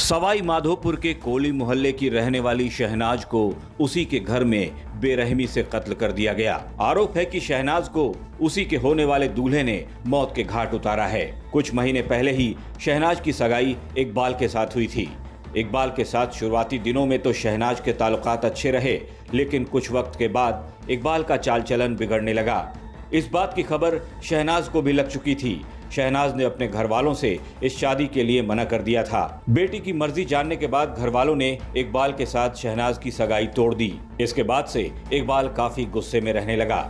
सवाई माधोपुर के कोली मोहल्ले की रहने वाली शहनाज को उसी के घर में बेरहमी से कत्ल कर दिया गया। आरोप है कि शहनाज को उसी के होने वाले दूल्हे ने मौत के घाट उतारा है। कुछ महीने पहले ही शहनाज की सगाई इकबाल के साथ हुई थी। इकबाल के साथ शुरुआती दिनों में तो शहनाज के ताल्लुकात अच्छे रहे, लेकिन कुछ वक्त के बाद इकबाल का चाल चलन बिगड़ने लगा। इस बात की खबर शहनाज को भी लग चुकी थी। शहनाज ने अपने घर वालों से इस शादी के लिए मना कर दिया था। बेटी की मर्जी जानने के बाद घर वालों ने इकबाल के साथ शहनाज की सगाई तोड़ दी। इसके बाद से इकबाल काफी गुस्से में रहने लगा।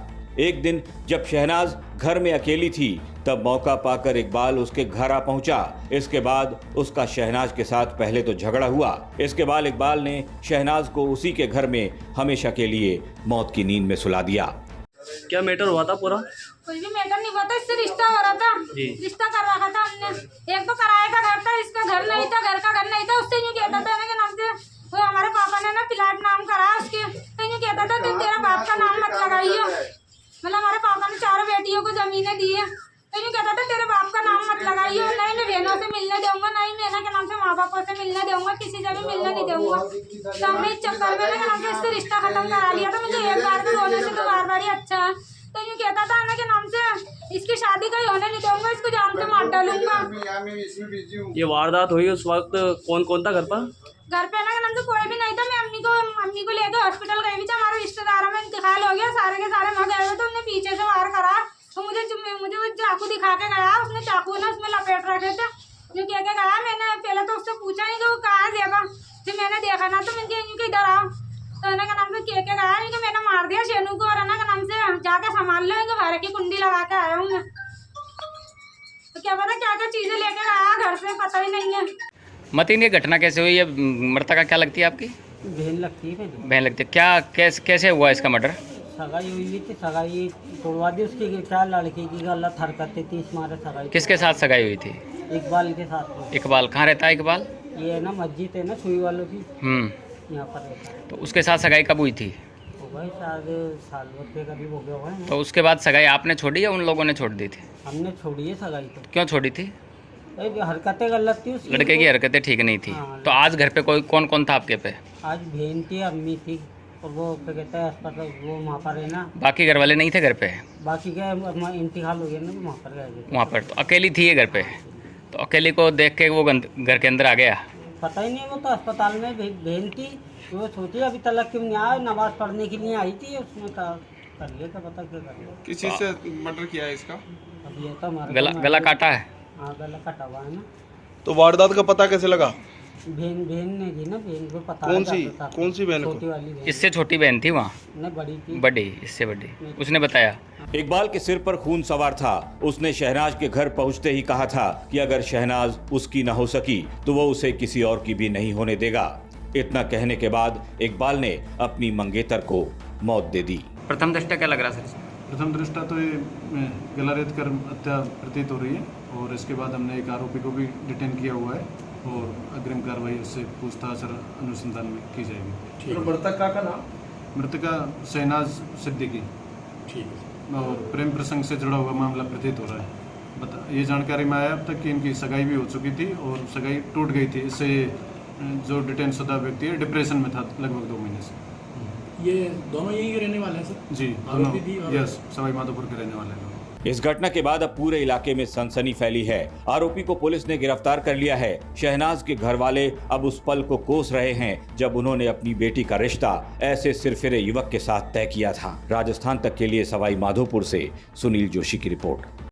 एक दिन जब शहनाज घर में अकेली थी, तब मौका पाकर इकबाल उसके घर आ पहुंचा। इसके बाद उसका शहनाज के साथ पहले तो झगड़ा हुआ। इसके बाद इकबाल ने शहनाज को उसी के घर में हमेशा के लिए मौत की नींद में सुला दिया। क्या मैटर हुआ था पूरा? कुछ भी मैटर नहीं हुआ था, इससे रिश्ता हो रहा था। रिश्ता कर रखा था हमने। एक तो किराए का घर था, इसका घर नहीं था, घर का घर नहीं था। उससे यूँ कहता था कि नाम से वो हमारे पापा ने ना प्लाट नाम करा उसके, तो यूँ कहता था कि तेरा बाप का नाम मत लगाइयो। मतलब हमारे पापा ने 4 बेटियों को जमीनें दी है, तो यूँ कहता था तेरे बाप का नाम मत लगाइयो। नहीं मैं बहनों से मिलने दूंगा, नहीं मैं ना के नाम से माँ बापों से मिलने दूंगा, किसी से भी मिलने नहीं दूंगा। तो हमने इस चक्कर में ना नाम से इससे रिश्ता खत्म करा लिया था। मुझे एक बार में रोने से तो बार बार ही अच्छा है। तो यूँ कहता था ना के नाम से इसकी शादी कहीं होने नहीं दूंगा, इसको जान से मार डालूंगा। ये वारदात हुई उस वक्त कौन कौन था घर पर? घर पे ना नाम से कोई भी नहीं था। मैं अम्मी को लेकर हॉस्पिटल गई थी। हमारे रिश्तेदारों में इंतकाल हो गया, सारे के सारे वहाँ गए हुए। तो उन्हें पीछे से वार करा, तो मुझे वो चाकू दिखा के गया। उसने चाकू ना उसमें लपेट रखे थे। जो कह के गया, मैंने पहले तो उससे पूछा नहीं कि वो कहाँ देगा। फिर मैंने देखा ना तो मैंने इधर आओ, तो इन्हें का नाम से कह के गया कि मैंने मार दिया शेनू को, और इन्हें का नाम से जाके संभाल लो, इनके भारे की कुंडी लगा के आया हूँ मैं। तो क्या पता क्या क्या चीजें लेके गया घर से, पता ही नहीं है। मतीन, ये घटना कैसे हुई? ये मृतका क्या लगती है आपकी? बहन लगती है। बहन लगती है। क्या कैसे हुआ इसका मर्डर? सगाई हुई थी, सगाई तोड़वा दी उसकी। क्या लड़की की गलत हरकतें थी, इस मारे सगाई। किसके साथ सगाई हुई थी? इकबाल के साथ। इकबाल कहाँ रहता है इकबाल? ये है ना मस्जिद है ना सुई वालों की, यहाँ पर रहता है। तो उसके साथ सगाई कब हुई थी? हो गए शायद साल भर के करीब हो गया हुआ है। तो उसके बाद सगाई आपने छोड़ी या उन लोगों ने छोड़ दी थी? हमने छोड़ी है सगाई। तो क्यों छोड़ी थी? हरकतें गलत थी उसकी। लड़के की हरकतें ठीक नहीं थी। हाँ। तो आज घर पे कौन कौन था आपके पे? आज बहन थी, अम्मी थी, और वो क्या कहते हैं अस्पताल, वो वहाँ पर है ना। बाकी घर वाले नहीं थे घर पे? बाकी क्या इंतकाल हो गया ना, वहाँ पर गए। वहाँ पर तो अकेली थी ये घर पे? तो अकेली को देख के वो घर के अंदर आ गया? पता ही नहीं, वो तो अस्पताल में बहन थी। वो सोची अभी तलक क्यों नहीं आया, नमाज पढ़ने के लिए आई थी। उसमें कर लिया, क्या पता क्या कर लिया। किस चीज़ से मर्डर किया है इसका? अब ये तो हमारा गला काटा है? हाँ, गला कटा हुआ है ना। तो वारदात का पता कैसे लगा? बहन ने दी ना, बहन को पता। कौन सी बहन को? छोटी वाली बहन। इससे छोटी बहन थी वहाँ? नहीं, बड़ी थी। बड़ी, इससे बड़ी। उसने बताया इकबाल के सिर पर खून सवार था। उसने शहनाज के घर पहुंचते ही कहा था कि अगर शहनाज उसकी न हो सकी तो वो उसे किसी और की भी नहीं होने देगा। इतना कहने के बाद इकबाल ने अपनी मंगेतर को मौत दे दी। प्रथम दृष्टया क्या लग रहा सर? प्रथम दृष्टया तो ये गला रेत कर हत्या प्रतीत हो रही है, और इसके बाद हमने एक आरोपी को भी डिटेन किया हुआ है, और अग्रिम कार्रवाई उससे पूछताछ और अनुसंधान में की जाएगी। मृतक का नाम? मृतका शहनाज सिद्दीकी। ठीक है। और प्रेम प्रसंग से जुड़ा हुआ मामला प्रतीत हो रहा है। ये जानकारी में आया अब तक कि इनकी सगाई भी हो चुकी थी और सगाई टूट गई थी। इससे जो डिटेन शुदा व्यक्ति है डिप्रेशन में था लगभग 2 महीने से। ये दोनों यहीं के रहने वाले हैं सर? जी, दोनों। यस, सवाई माधोपुर के रहने वाले हैं। इस घटना के बाद अब पूरे इलाके में सनसनी फैली है। आरोपी को पुलिस ने गिरफ्तार कर लिया है। शहनाज के घर वाले अब उस पल को कोस रहे हैं जब उन्होंने अपनी बेटी का रिश्ता ऐसे सिरफिरे युवक के साथ तय किया था। राजस्थान तक के लिए सवाई माधोपुर से सुनील जोशी की रिपोर्ट।